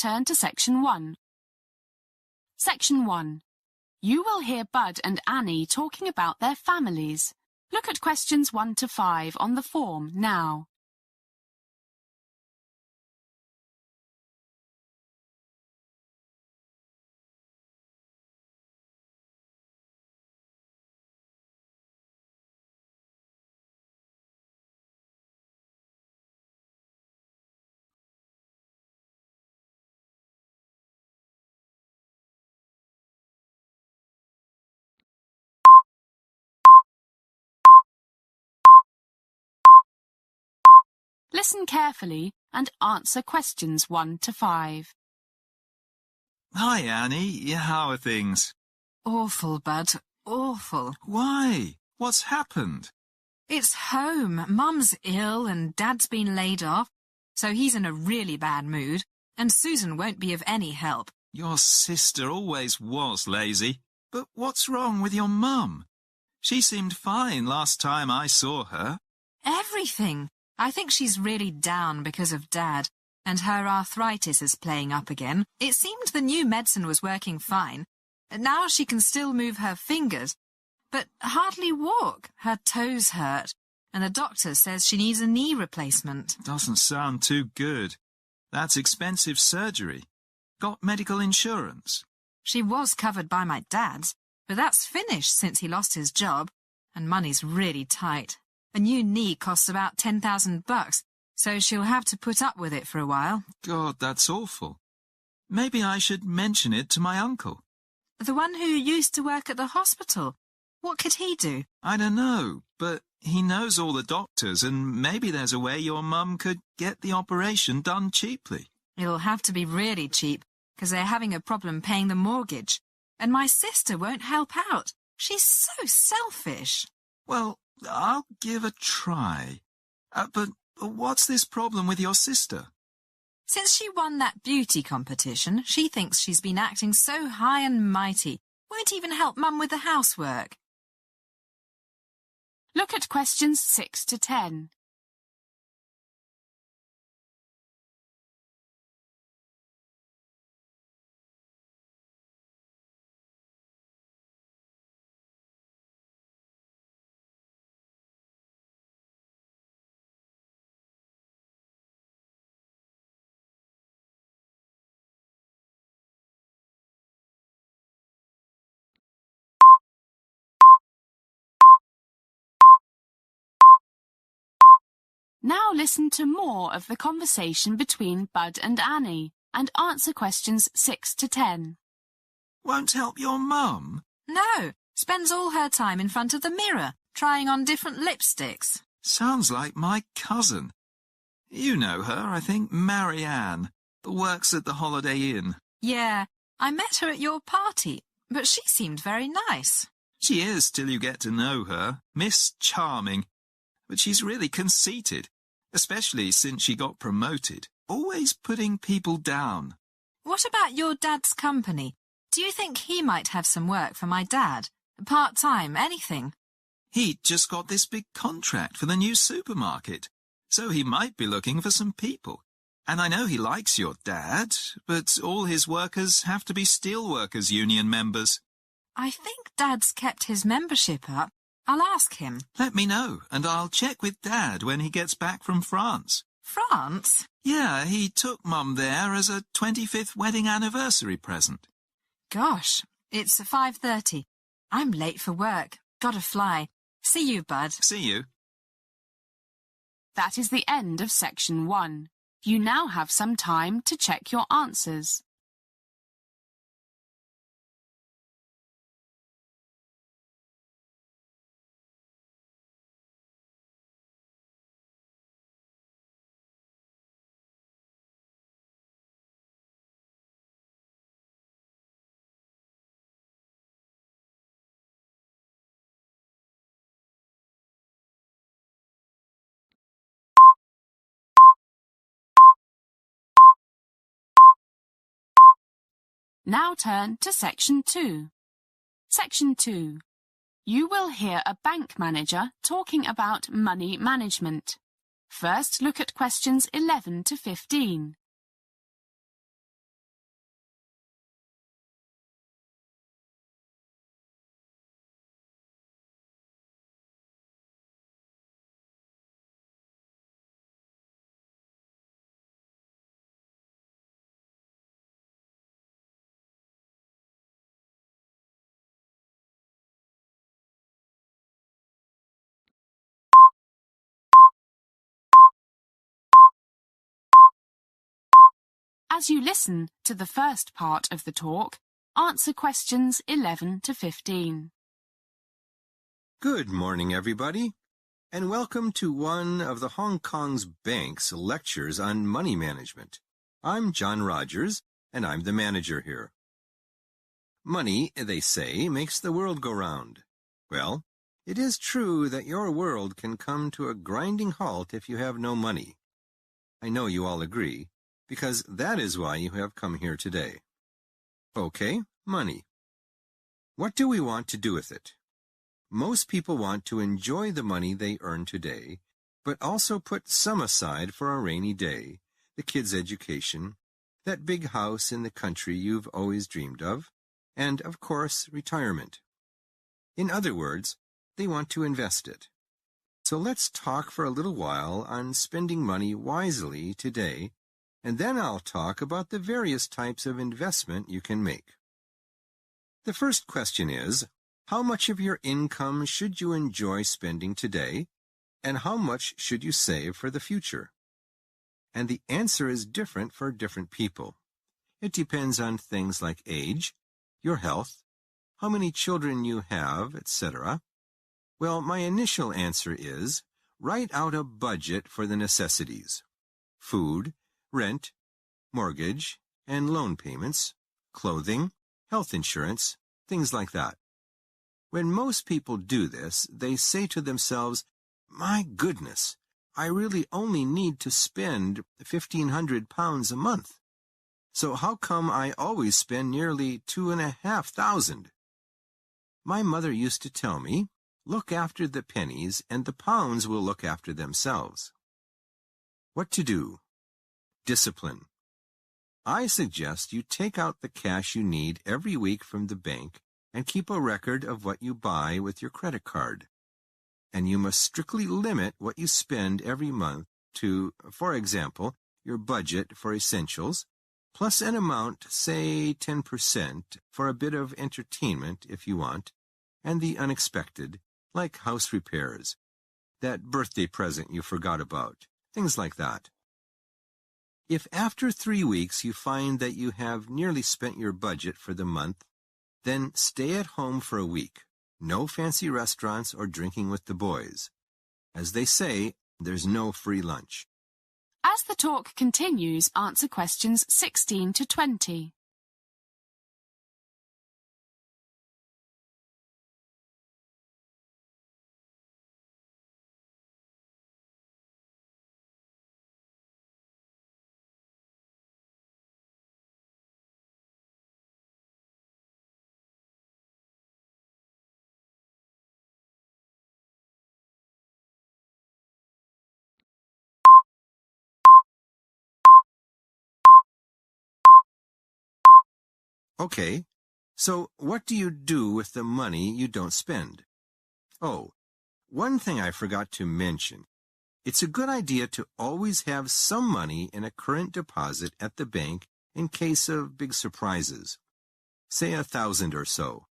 turn to Section 1. Section 1. You will hear Bud and Annie talking about their families. Look at questions 1 to 5 on the form now. Listen carefully and answer questions 1 to 5. Hi, Annie. How are things? Awful, Bud. Awful. Why? What's happened? It's home. Mum's ill and Dad's been laid off, so he's in a really bad mood, and Susan won't be of any help. Your sister always was lazy. But what's wrong with your mum? She seemed fine last time I saw her. Everything. I think she's really down because of Dad, and her arthritis is playing up again. It seemed the new medicine was working fine. Now she can still move her fingers, but hardly walk. Her toes hurt, and the doctor says she needs a knee replacement. Doesn't sound too good. That's expensive surgery. Got medical insurance? She was covered by my dad's, but that's finished since he lost his job, and money's really tight. A new knee costs about $10,000, so she'll have to put up with it for a while. God, that's awful. Maybe I should mention it to my uncle. The one who used to work at the hospital. What could he do? I don't know, but he knows all the doctors, and maybe there's a way your mum could get the operation done cheaply. It'll have to be really cheap, because they're having a problem paying the mortgage. And my sister won't help out. She's so selfish. Well, I'll give a try. But what's this problem with your sister? Since she won that beauty competition, she thinks she's been acting so high and mighty. Won't even help Mum with the housework. Look at questions 6 to 10. Now listen to more of the conversation between Bud and Annie and answer questions 6 to 10. Won't help your mum? No, spends all her time in front of the mirror, trying on different lipsticks. Sounds like my cousin. You know her, I think, Marianne, that works at the Holiday Inn. Yeah, I met her at your party, but she seemed very nice. She is till you get to know her. Miss Charming. But she's really conceited, especially since she got promoted. Always putting people down. What about your dad's company? Do you think he might have some work for my dad? Part-time, anything? He just got this big contract for the new supermarket, so he might be looking for some people. And I know he likes your dad, but all his workers have to be Steelworkers Union members. I think Dad's kept his membership up. I'll ask him. Let me know, and I'll check with Dad when he gets back from France. France? Yeah, he took Mum there as a 25th wedding anniversary present. Gosh, it's 5:30. I'm late for work. Gotta fly. See you, Bud. See you. That is the end of Section 1. You now have some time to check your answers. Now turn to Section 2. Section 2. You will hear a bank manager talking about money management. First, look at questions 11 to 15. As you listen to the first part of the talk, answer questions 11 to 15. Good morning, everybody, and welcome to one of the Hong Kong's bank's lectures on money management. I'm John Rogers, and I'm the manager here. Money, they say, makes the world go round. Well, it is true that your world can come to a grinding halt if you have no money. I know you all agree, because that is why you have come here today. Okay, money. What do we want to do with it? Most people want to enjoy the money they earn today, but also put some aside for a rainy day, the kids' education, that big house in the country you've always dreamed of, and, of course, retirement. In other words, they want to invest it. So let's talk for a little while on spending money wisely today, and then I'll talk about the various types of investment you can make. The first question is, how much of your income should you enjoy spending today, and how much should you save for the future? And the answer is different for different people. It depends on things like age, your health, how many children you have, etc. Well, my initial answer is, write out a budget for the necessities: food, rent, mortgage, and loan payments, clothing, health insurance, things like that. When most people do this, they say to themselves, "My goodness, I really only need to spend £1,500 a month. So how come I always spend nearly $2,500? My mother used to tell me, look after the pennies and the pounds will look after themselves." What to do? Discipline. I suggest you take out the cash you need every week from the bank and keep a record of what you buy with your credit card. And you must strictly limit what you spend every month to, for example, your budget for essentials, plus an amount, say 10%, for a bit of entertainment if you want, and the unexpected, like house repairs, that birthday present you forgot about, things like that. If after 3 weeks you find that you have nearly spent your budget for the month, then stay at home for a week. No fancy restaurants or drinking with the boys. As they say, there's no free lunch. As the talk continues, answer questions 16 to 20. Okay, so what do you do with the money you don't spend? Oh, one thing I forgot to mention. It's a good idea to always have some money in a current deposit at the bank in case of big surprises. Say 1,000 or so.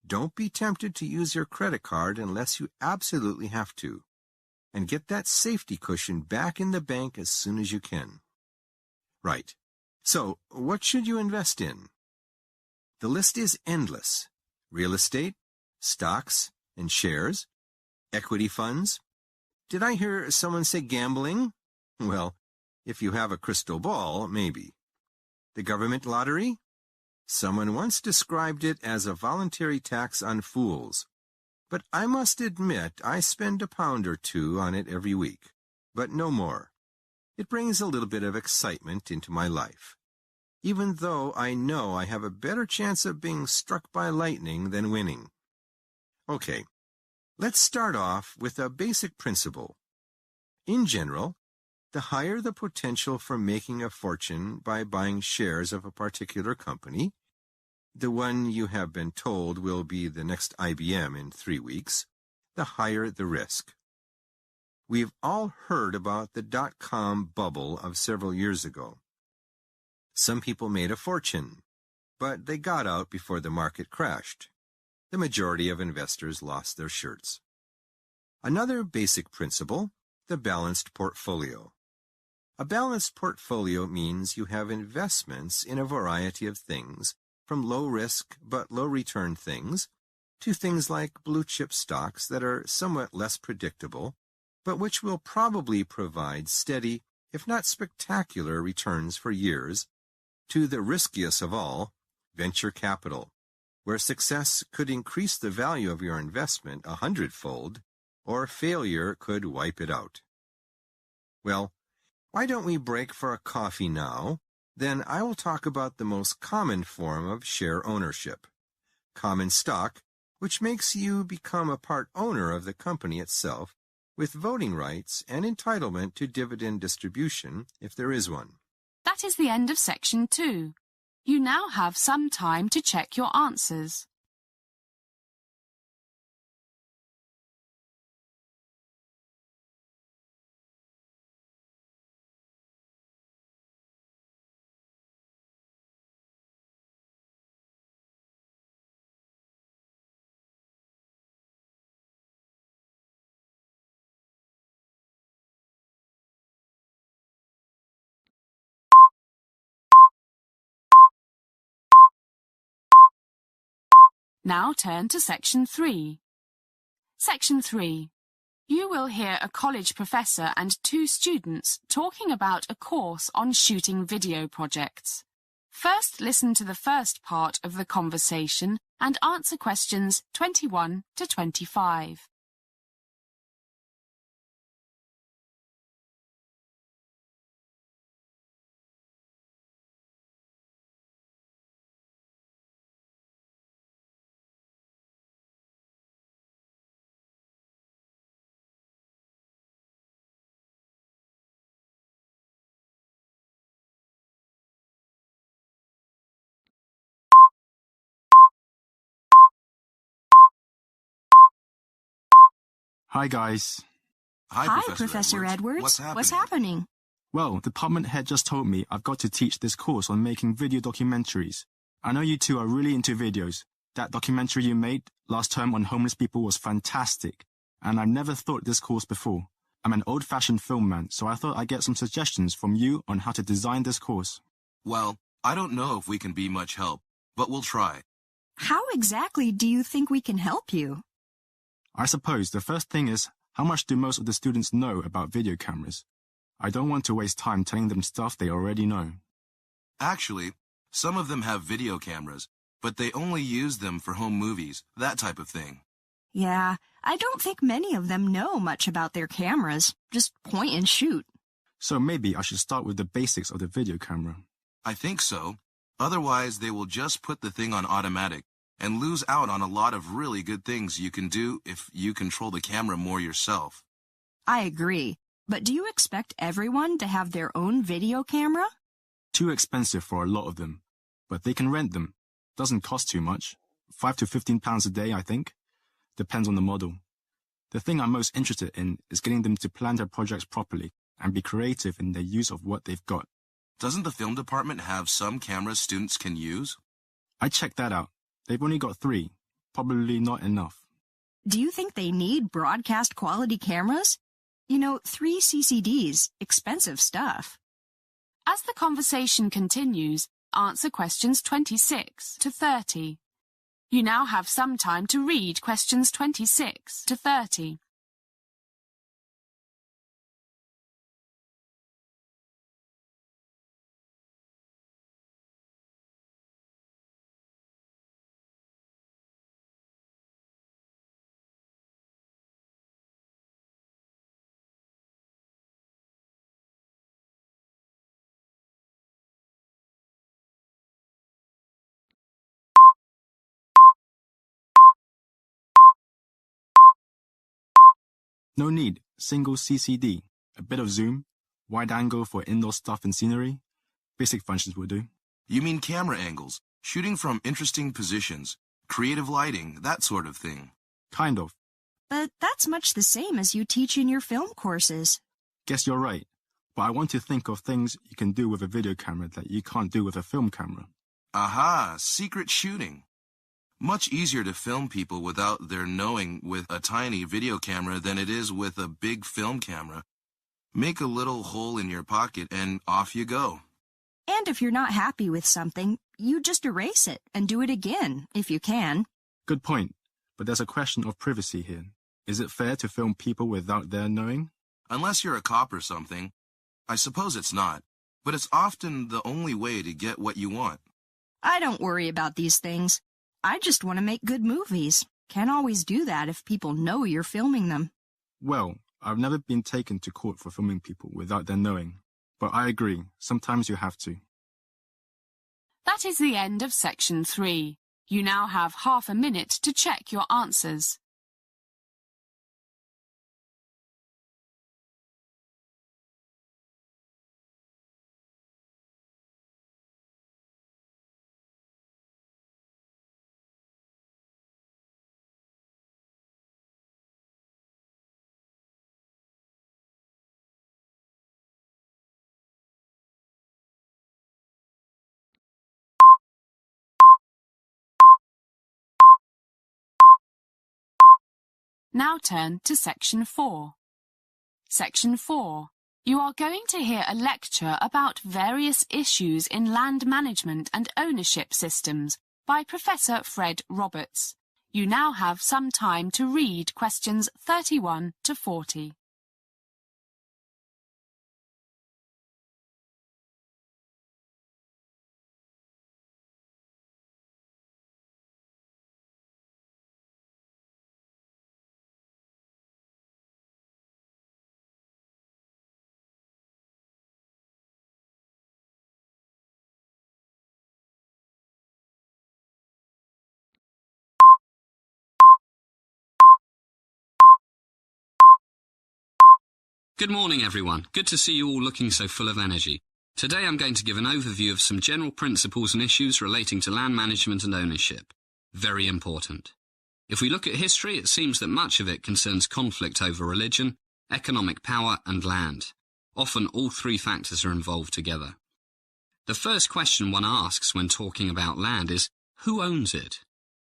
Don't be tempted to use your credit card unless you absolutely have to. And get that safety cushion back in the bank as soon as you can. Right. So, what should you invest in? The list is endless. Real estate, stocks and shares, equity funds. Did I hear someone say gambling? Well, if you have a crystal ball, maybe. The government lottery? Someone once described it as a voluntary tax on fools. But I must admit I spend £1 or £2 on it every week, but no more. It brings a little bit of excitement into my life, even though I know I have a better chance of being struck by lightning than winning. Okay, let's start off with a basic principle. In general, the higher the potential for making a fortune by buying shares of a particular company, the one you have been told will be the next IBM in 3 weeks, the higher the risk. We've all heard about the dot-com bubble of several years ago. Some people made a fortune, but they got out before the market crashed. The majority of investors lost their shirts. Another basic principle, the balanced portfolio. A balanced portfolio means you have investments in a variety of things, from low-risk but low-return things to things like blue-chip stocks that are somewhat less predictable, but which will probably provide steady, if not spectacular, returns for years, to the riskiest of all, venture capital, where success could increase the value of your investment 100-fold, or failure could wipe it out. Well, why don't we break for a coffee now? Then I will talk about the most common form of share ownership, common stock, which makes you become a part owner of the company itself, with voting rights and entitlement to dividend distribution if there is one. That is the end of section 2. You now have some time to check your answers. Now turn to section 3. Section 3. You will hear a college professor and 2 students talking about a course on shooting video projects. First, listen to the first part of the conversation and answer questions 21 to 25. Hi, guys. Hi, Professor Edwards. What's happening? Well, the department head just told me I've got to teach this course on making video documentaries. I know you two are really into videos. That documentary you made last term on homeless people was fantastic, and I've never thought this course before. I'm an old-fashioned film man, so I thought I'd get some suggestions from you on how to design this course. Well, I don't know if we can be much help, but we'll try. How exactly do you think we can help you? I suppose the first thing is, how much do most of the students know about video cameras? I don't want to waste time telling them stuff they already know. Actually, some of them have video cameras, but they only use them for home movies, that type of thing. Yeah, I don't think many of them know much about their cameras. Just point and shoot. So maybe I should start with the basics of the video camera. I think so. Otherwise, they will just put the thing on automatic and lose out on a lot of really good things you can do if you control the camera more yourself. I agree. But do you expect everyone to have their own video camera? Too expensive for a lot of them, but they can rent them. Doesn't cost too much. £5 to £15 a day, I think. Depends on the model. The thing I'm most interested in is getting them to plan their projects properly and be creative in their use of what they've got. Doesn't the film department have some cameras students can use? I checked that out. They've only got 3. Probably not enough. Do you think they need broadcast quality cameras? You know, 3 CCDs, expensive stuff. As the conversation continues, answer questions 26 to 30. You now have some time to read questions 26 to 30. No need. Single CCD. A bit of zoom. Wide angle for indoor stuff and scenery. Basic functions will do. You mean camera angles, shooting from interesting positions, creative lighting, that sort of thing. Kind of. But that's much the same as you teach in your film courses. Guess you're right. But I want to think of things you can do with a video camera that you can't do with a film camera. Aha, secret shooting. Much easier to film people without their knowing with a tiny video camera than it is with a big film camera. Make a little hole in your pocket and off you go. And if you're not happy with something, you just erase it and do it again, if you can. Good point. But there's a question of privacy here. Is it fair to film people without their knowing? Unless you're a cop or something. I suppose it's not, but it's often the only way to get what you want. I don't worry about these things. I just want to make good movies. Can't always do that if people know you're filming them. Well, I've never been taken to court for filming people without their knowing. But I agree, sometimes you have to. That is the end of section 3. You now have half a minute to check your answers. Now turn to section 4. Section 4. You are going to hear a lecture about various issues in land management and ownership systems by Professor Fred Roberts. You now have some time to read questions 31 to 40. Good morning, everyone. Good to see you all looking so full of energy. Today I'm going to give an overview of some general principles and issues relating to land management and ownership. Very important. If we look at history, it seems that much of it concerns conflict over religion, economic power and land. Often all three factors are involved together. The first question one asks when talking about land is, who owns it?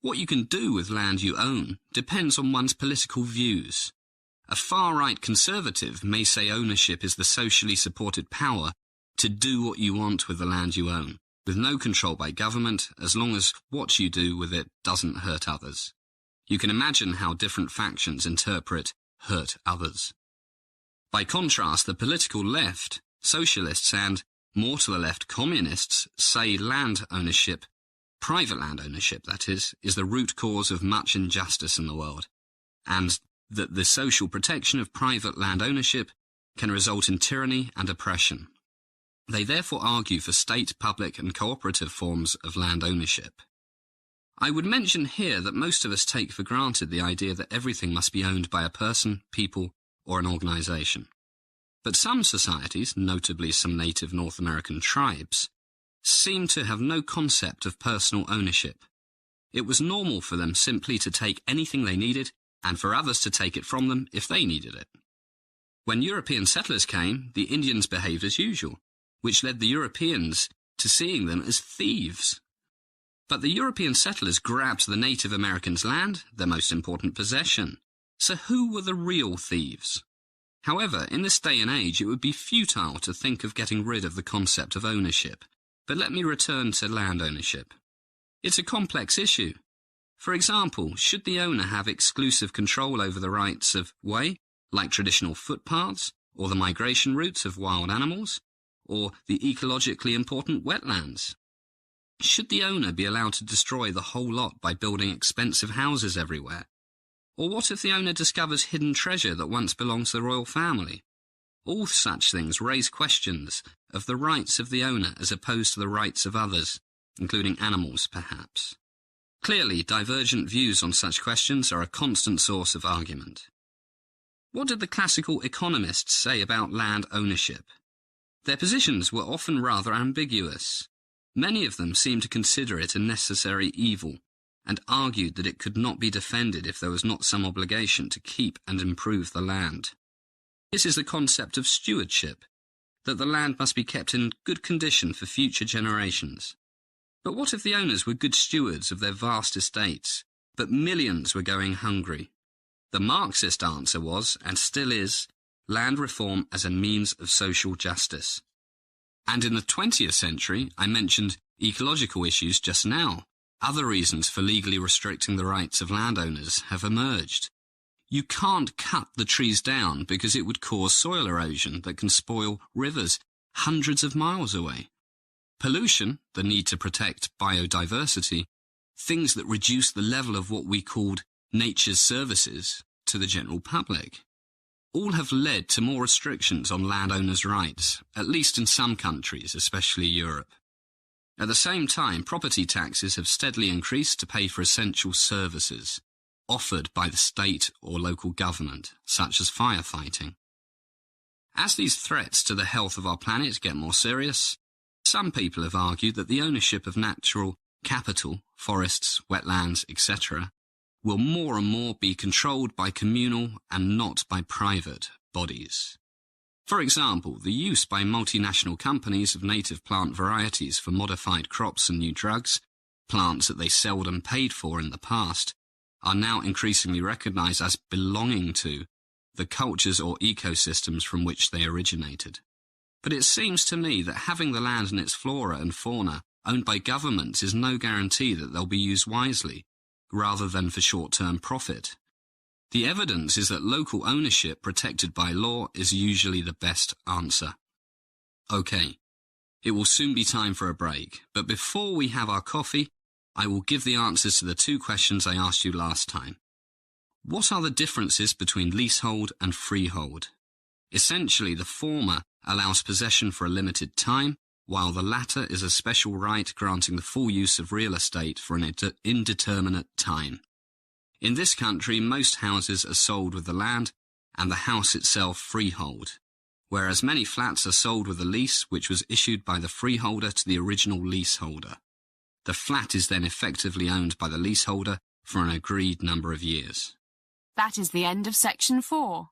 What you can do with land you own depends on one's political views. A far-right conservative may say ownership is the socially supported power to do what you want with the land you own, with no control by government, as long as what you do with it doesn't hurt others. You can imagine how different factions interpret hurt others. By contrast, the political left, socialists and, more to the left, communists say land ownership, private land ownership that is the root cause of much injustice in the world, and that the social protection of private land ownership can result in tyranny and oppression. They therefore argue for state, public and cooperative forms of land ownership. I would mention here that most of us take for granted the idea that everything must be owned by a person, people or an organisation. But some societies, notably some native North American tribes, seem to have no concept of personal ownership. It was normal for them simply to take anything they needed and for others to take it from them if they needed it. When European settlers came, the Indians behaved as usual, which led the Europeans to seeing them as thieves. But the European settlers grabbed the Native Americans' land, their most important possession. So who were the real thieves? However, in this day and age, it would be futile to think of getting rid of the concept of ownership. But let me return to land ownership. It's a complex issue. For example, should the owner have exclusive control over the rights of way, like traditional footpaths, or the migration routes of wild animals, or the ecologically important wetlands? Should the owner be allowed to destroy the whole lot by building expensive houses everywhere? Or what if the owner discovers hidden treasure that once belonged to the royal family? All such things raise questions of the rights of the owner as opposed to the rights of others, including animals, perhaps. Clearly, divergent views on such questions are a constant source of argument. What did the classical economists say about land ownership? Their positions were often rather ambiguous. Many of them seemed to consider it a necessary evil, and argued that it could not be defended if there was not some obligation to keep and improve the land. This is the concept of stewardship, that the land must be kept in good condition for future generations. But what if the owners were good stewards of their vast estates, but millions were going hungry? The Marxist answer was, and still is, land reform as a means of social justice. And in the 20th century, I mentioned ecological issues just now. Other reasons for legally restricting the rights of landowners have emerged. You can't cut the trees down because it would cause soil erosion that can spoil rivers hundreds of miles away. Pollution, the need to protect biodiversity, things that reduce the level of what we called nature's services to the general public, all have led to more restrictions on landowners' rights, at least in some countries, especially Europe. At the same time, property taxes have steadily increased to pay for essential services offered by the state or local government, such as firefighting. As these threats to the health of our planet get more serious, some people have argued that the ownership of natural capital, forests, wetlands, etc., will more and more be controlled by communal and not by private bodies. For example, the use by multinational companies of native plant varieties for modified crops and new drugs, plants that they seldom paid for in the past, are now increasingly recognized as belonging to the cultures or ecosystems from which they originated. But it seems to me that having the land and its flora and fauna owned by governments is no guarantee that they'll be used wisely, rather than for short-term profit. The evidence is that local ownership protected by law is usually the best answer. Okay, it will soon be time for a break, but before we have our coffee, I will give the answers to the two questions I asked you last time. What are the differences between leasehold and freehold? Essentially, the former allows possession for a limited time, while the latter is a special right granting the full use of real estate for an indeterminate time. In this country, most houses are sold with the land and the house itself freehold, whereas many flats are sold with a lease which was issued by the freeholder to the original leaseholder. The flat is then effectively owned by the leaseholder for an agreed number of years. That is the end of section 4.